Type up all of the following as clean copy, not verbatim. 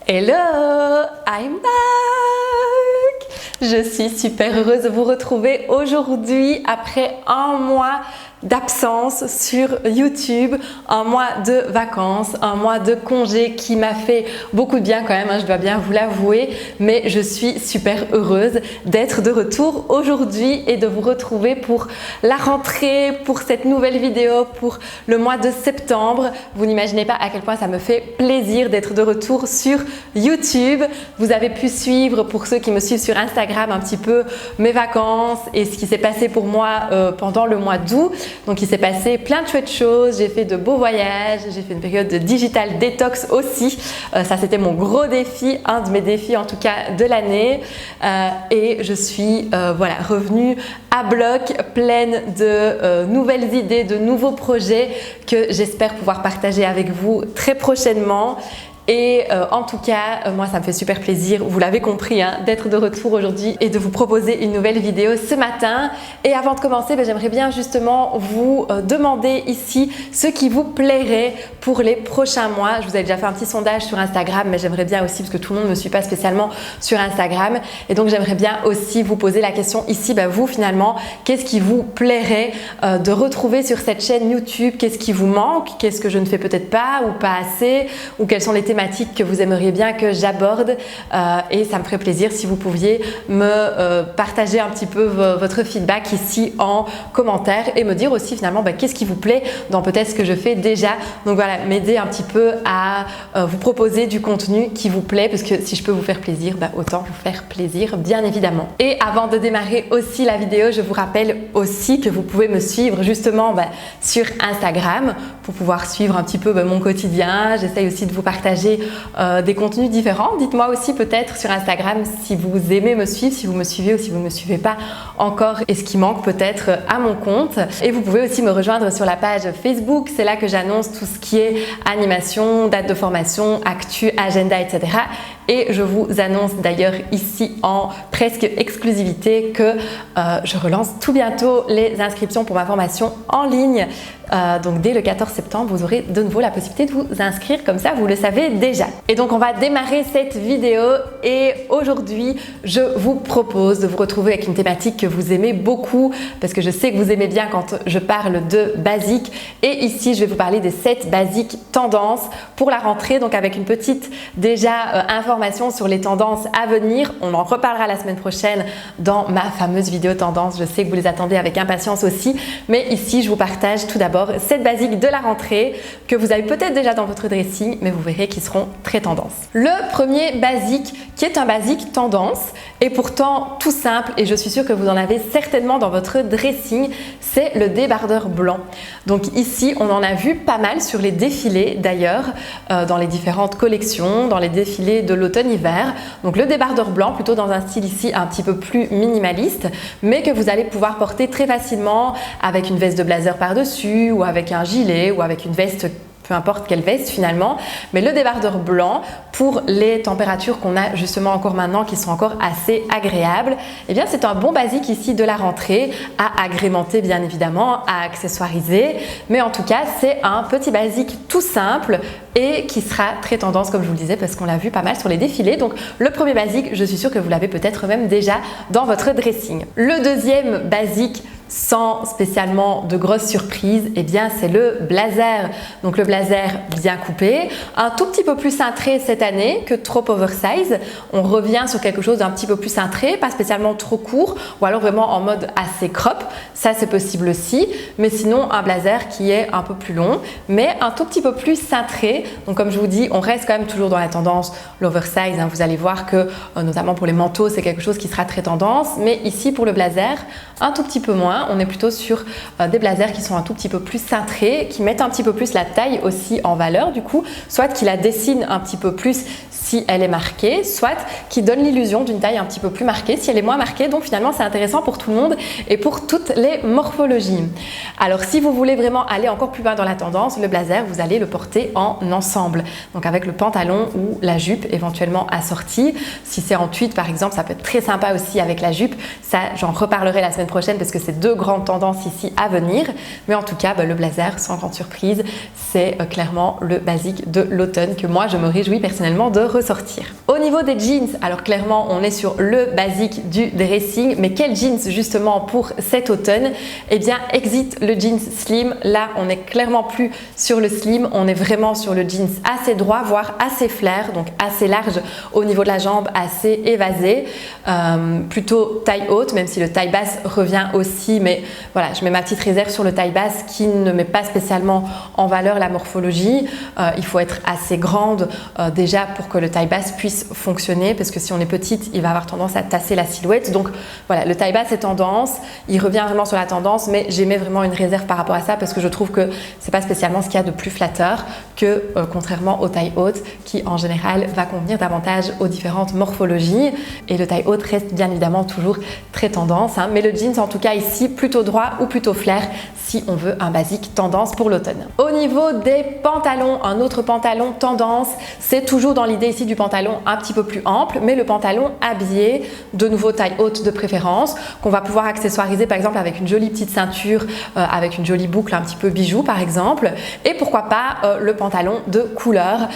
Hello, I'm back! Je suis super heureuse de vous retrouver aujourd'hui après un mois d'absence sur YouTube, un mois de vacances, un mois de congé qui m'a fait beaucoup de bien quand même, je dois bien vous l'avouer, mais je suis super heureuse d'être de retour aujourd'hui et de vous retrouver pour la rentrée, pour cette nouvelle vidéo, pour le mois de septembre. Vous n'imaginez pas à quel point ça me fait plaisir d'être de retour sur YouTube. Vous avez pu suivre, pour ceux qui me suivent sur Instagram, un petit peu mes vacances et ce qui s'est passé pour moi pendant le mois d'août. Donc il s'est passé plein de chouettes choses, j'ai fait de beaux voyages, j'ai fait une période de digital détox aussi. Ça c'était mon gros défi, un de mes défis en tout cas de l'année. Et je suis revenue à bloc, pleine de nouvelles idées, de nouveaux projets que j'espère pouvoir partager avec vous très prochainement. Et en tout cas, moi ça me fait super plaisir, vous l'avez compris, d'être de retour aujourd'hui et de vous proposer une nouvelle vidéo ce matin. Et avant de commencer, j'aimerais bien justement vous demander ici ce qui vous plairait pour les prochains mois. Je vous ai déjà fait un petit sondage sur Instagram, mais j'aimerais bien aussi, parce que tout le monde ne me suit pas spécialement sur Instagram, et donc j'aimerais bien aussi vous poser la question ici, vous finalement, qu'est-ce qui vous plairait de retrouver sur cette chaîne YouTube? Qu'est-ce qui vous manque? Qu'est-ce que je ne fais peut-être pas ou pas assez? Ou quelles sont les thématiques que vous aimeriez bien que j'aborde, et ça me ferait plaisir si vous pouviez me partager un petit peu votre feedback ici en commentaire et me dire aussi finalement qu'est-ce qui vous plaît dans peut-être ce que je fais déjà. Donc voilà, m'aider un petit peu à vous proposer du contenu qui vous plaît, parce que si je peux vous faire plaisir, autant vous faire plaisir bien évidemment. Et avant de démarrer aussi la vidéo, je vous rappelle aussi que vous pouvez me suivre justement sur Instagram pour pouvoir suivre un petit peu mon quotidien. J'essaye aussi de vous partager des contenus différents. Dites-moi aussi peut-être sur Instagram si vous aimez me suivre, si vous me suivez ou si vous ne me suivez pas encore et ce qui manque peut-être à mon compte. Et vous pouvez aussi me rejoindre sur la page Facebook, c'est là que j'annonce tout ce qui est animation, date de formation, actu, agenda, etc. Et je vous annonce d'ailleurs ici en presque exclusivité que je relance tout bientôt les inscriptions pour ma formation en ligne. Donc dès le 14 septembre, vous aurez de nouveau la possibilité de vous inscrire, comme ça vous le savez déjà. Et donc on va démarrer cette vidéo et aujourd'hui je vous propose de vous retrouver avec une thématique que vous aimez beaucoup, parce que je sais que vous aimez bien quand je parle de basiques, et ici je vais vous parler des 7 basiques tendances pour la rentrée, donc avec une petite information sur les tendances à venir. On en reparlera la semaine prochaine dans ma fameuse vidéo tendance, je sais que vous les attendez avec impatience aussi, mais ici je vous partage tout d'abord 7 basiques de la rentrée que vous avez peut-être déjà dans votre dressing, mais vous verrez qu'ils seront très tendance. Le premier basique, qui est un basique tendance et pourtant tout simple, et je suis sûre que vous en avez certainement dans votre dressing, c'est le débardeur blanc. Donc ici on en a vu pas mal sur les défilés d'ailleurs, dans les différentes collections, dans les défilés de l'automne-hiver. Donc le débardeur blanc, plutôt dans un style ici un petit peu plus minimaliste, mais que vous allez pouvoir porter très facilement avec une veste de blazer par-dessus, ou avec un gilet, ou avec une veste, peu importe quelle veste finalement. Mais le débardeur blanc, pour les températures qu'on a justement encore maintenant, qui sont encore assez agréables, eh bien c'est un bon basique ici de la rentrée à agrémenter bien évidemment, à accessoiriser. Mais en tout cas, c'est un petit basique tout simple et qui sera très tendance, comme je vous le disais, parce qu'on l'a vu pas mal sur les défilés. Donc le premier basique, je suis sûre que vous l'avez peut-être même déjà dans votre dressing. Le deuxième basique, sans spécialement de grosses surprises, eh bien c'est le blazer. Donc le blazer bien coupé, un tout petit peu plus cintré cette année que trop oversize. On revient sur quelque chose d'un petit peu plus cintré, pas spécialement trop court, ou alors vraiment en mode assez crop. Ça c'est possible aussi, mais sinon un blazer qui est un peu plus long, mais un tout petit peu plus cintré. Donc comme je vous dis, on reste quand même toujours dans la tendance l'oversize. Vous allez voir que notamment pour les manteaux, c'est quelque chose qui sera très tendance, mais ici pour le blazer, un tout petit peu moins. On est plutôt sur des blazers qui sont un tout petit peu plus cintrés, qui mettent un petit peu plus la taille aussi en valeur du coup, soit qui la dessinent un petit peu plus si elle est marquée, soit qui donne l'illusion d'une taille un petit peu plus marquée si elle est moins marquée. Donc finalement c'est intéressant pour tout le monde et pour toutes les morphologies. Alors si vous voulez vraiment aller encore plus loin dans la tendance, le blazer vous allez le porter en ensemble, donc avec le pantalon ou la jupe éventuellement assortie. Si c'est en tweed par exemple, ça peut être très sympa aussi avec la jupe. Ça j'en reparlerai la semaine prochaine parce que c'est deux deux grandes tendances ici à venir. Mais en tout cas, le blazer, sans grande surprise, c'est clairement le basique de l'automne que moi je me réjouis personnellement de ressortir. Au niveau des jeans, alors clairement on est sur le basique du dressing, mais quel jeans justement pour cet automne? Eh bien exit le jeans slim. Là on n'est clairement plus sur le slim, on est vraiment sur le jeans assez droit, voire assez flair, donc assez large au niveau de la jambe, assez évasé, plutôt taille haute, même si le taille basse revient aussi, mais voilà, je mets ma petite réserve sur le taille basse qui ne met pas spécialement en valeur la morphologie. Il faut être assez grande déjà pour que le taille basse puisse fonctionner, parce que si on est petite, il va avoir tendance à tasser la silhouette. Donc voilà, le taille basse est tendance, il revient vraiment sur la tendance, mais j'émets vraiment une réserve par rapport à ça parce que je trouve que c'est pas spécialement ce qu'il y a de plus flatteur que contrairement aux tailles hautes qui en général va convenir davantage aux différentes morphologies. Et le taille haute reste bien évidemment toujours très tendance, mais le jeans en tout cas ici plutôt droit ou plutôt flair si on veut un basique tendance pour l'automne. Au niveau des pantalons, un autre pantalon tendance, c'est toujours dans l'idée ici du pantalon un petit peu plus ample, mais le pantalon habillé, de nouveau taille haute de préférence, qu'on va pouvoir accessoiriser par exemple avec une jolie petite ceinture, avec une jolie boucle un petit peu bijou par exemple, et pourquoi pas le pantalon de couleur.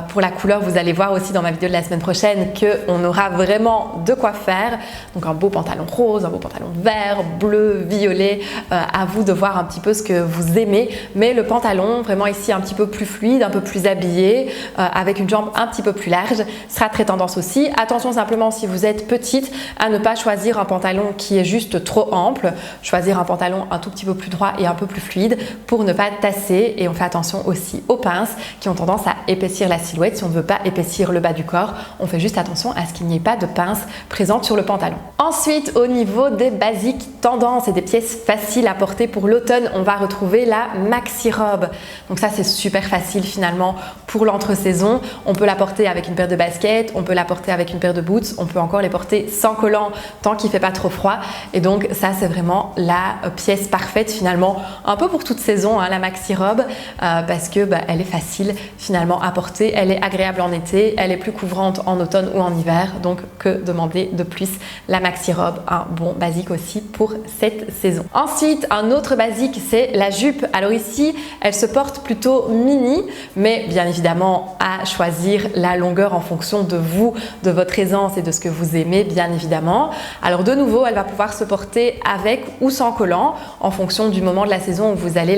Pour la couleur, vous allez voir aussi dans ma vidéo de la semaine prochaine qu'on aura vraiment de quoi faire. Donc un beau pantalon rose, un beau pantalon vert, bleu, violet, à vous de voir un petit peu ce que vous aimez, mais le pantalon vraiment ici un petit peu plus fluide, un peu plus habillé, avec une jambe un petit peu plus large, sera très tendance aussi. Attention simplement si vous êtes petite à ne pas choisir un pantalon qui est juste trop ample, choisir un pantalon un tout petit peu plus droit et un peu plus fluide pour ne pas tasser. Et on fait attention aussi aux pinces qui ont tendance à épaissir la silhouette. Si on ne veut pas épaissir le bas du corps, on fait juste attention à ce qu'il n'y ait pas de pinces présentes sur le pantalon. Ensuite, au niveau des basiques tendances et des pièces faciles à porter pour l'automne, on va retrouver la maxi robe. Donc ça c'est super facile finalement pour l'entre-saison. On peut la porter avec une paire de baskets, on peut la porter avec une paire de boots, on peut encore les porter sans collant tant qu'il ne fait pas trop froid. Et donc ça c'est vraiment la pièce parfaite finalement, un peu pour toute saison, la maxi robe, parce que elle est facile finalement à porter, elle est agréable en été, elle est plus couvrante en automne ou en hiver. Donc que demander de plus? La maxi robe, un bon basique aussi pour cette saison. Ensuite, un autre basique, c'est la jupe. Alors ici, elle se porte plutôt mini, mais bien évidemment à choisir la longueur en fonction de vous, de votre aisance et de ce que vous aimez, bien évidemment. Alors de nouveau, elle va pouvoir se porter avec ou sans collant en fonction du moment de la saison où vous allez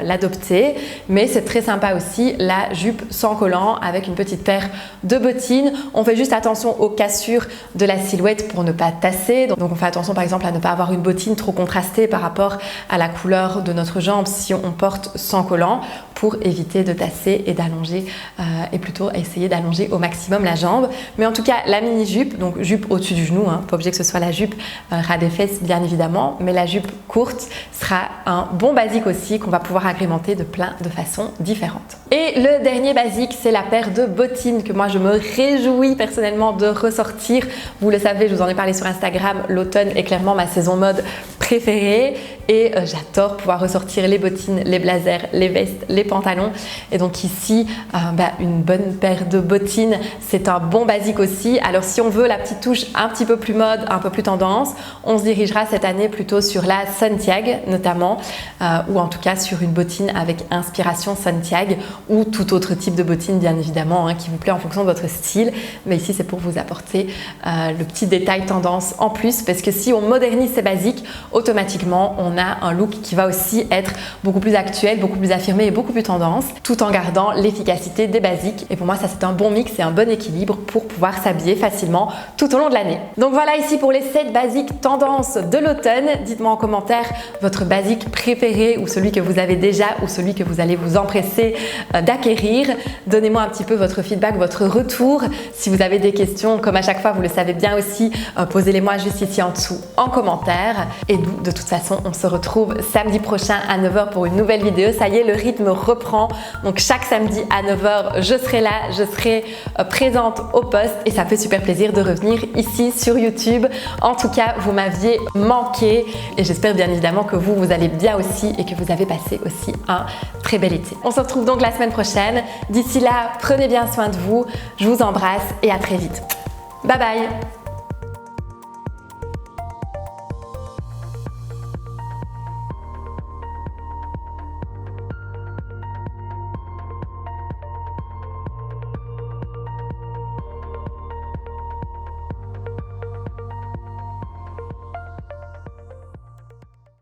l'adopter, mais c'est très sympa aussi la jupe sans collant avec une petite paire de bottines. On fait juste attention aux cassures de la silhouette pour ne pas tasser. Donc on fait attention par exemple à ne pas avoir une bottine trop contrastée par rapport à la couleur de notre jambe si on porte sans collant, pour éviter de tasser et d'allonger et plutôt essayer d'allonger au maximum la jambe. Mais en tout cas la mini jupe, donc jupe au-dessus du genou, pas obligé que ce soit la jupe ras des fesses bien évidemment, mais la jupe courte sera un bon basique aussi qu'on va pouvoir agrémenter de plein de façons différentes. Et le dernier basique, c'est la paire de bottines que moi je me réjouis personnellement de ressortir. Vous le savez, je vous en ai parlé sur Instagram, l'automne est clairement ma saison mode préférée et j'adore pouvoir ressortir les bottines, les blazers, les vestes, les pantalons. Et donc ici, une bonne paire de bottines, c'est un bon basique aussi. Alors si on veut la petite touche un petit peu plus mode, un peu plus tendance, on se dirigera cette année plutôt sur la Santiago notamment, ou en tout cas sur une bottine avec inspiration Santiago ou tout autre type de bottine bien évidemment, qui vous plaît en fonction de votre style. Mais ici c'est pour vous apporter le petit détail tendance en plus, parce que si on modernise ces basiques, automatiquement on a un look qui va aussi être beaucoup plus actuel, beaucoup plus affirmé et beaucoup plus tendance, tout en gardant l'efficacité des basiques. Et pour moi ça c'est un bon mix et un bon équilibre pour pouvoir s'habiller facilement tout au long de l'année. Donc voilà ici pour les 7 basiques tendances de l'automne. Dites-moi en commentaire votre basique préféré ou celui que vous avez déjà ou celui que vous allez vous empresser d'acquérir. Donnez-moi un petit peu votre feedback, votre retour. Si vous avez des questions, comme à chaque fois vous le savez bien aussi, posez-les moi juste ici en dessous en commentaire. Et nous de toute façon on se retrouve samedi prochain à 9h pour une nouvelle vidéo. Ça y est, le rythme reprend, donc chaque samedi à 9h je serai là, je serai présente au poste et ça fait super plaisir de revenir ici sur YouTube. En tout cas vous m'aviez manqué et j'espère bien évidemment que vous allez bien aussi et que vous avez passé aussi un très bel été. On se retrouve donc la semaine prochaine. D'ici là, prenez bien soin de vous, je vous embrasse et à très vite. Bye bye.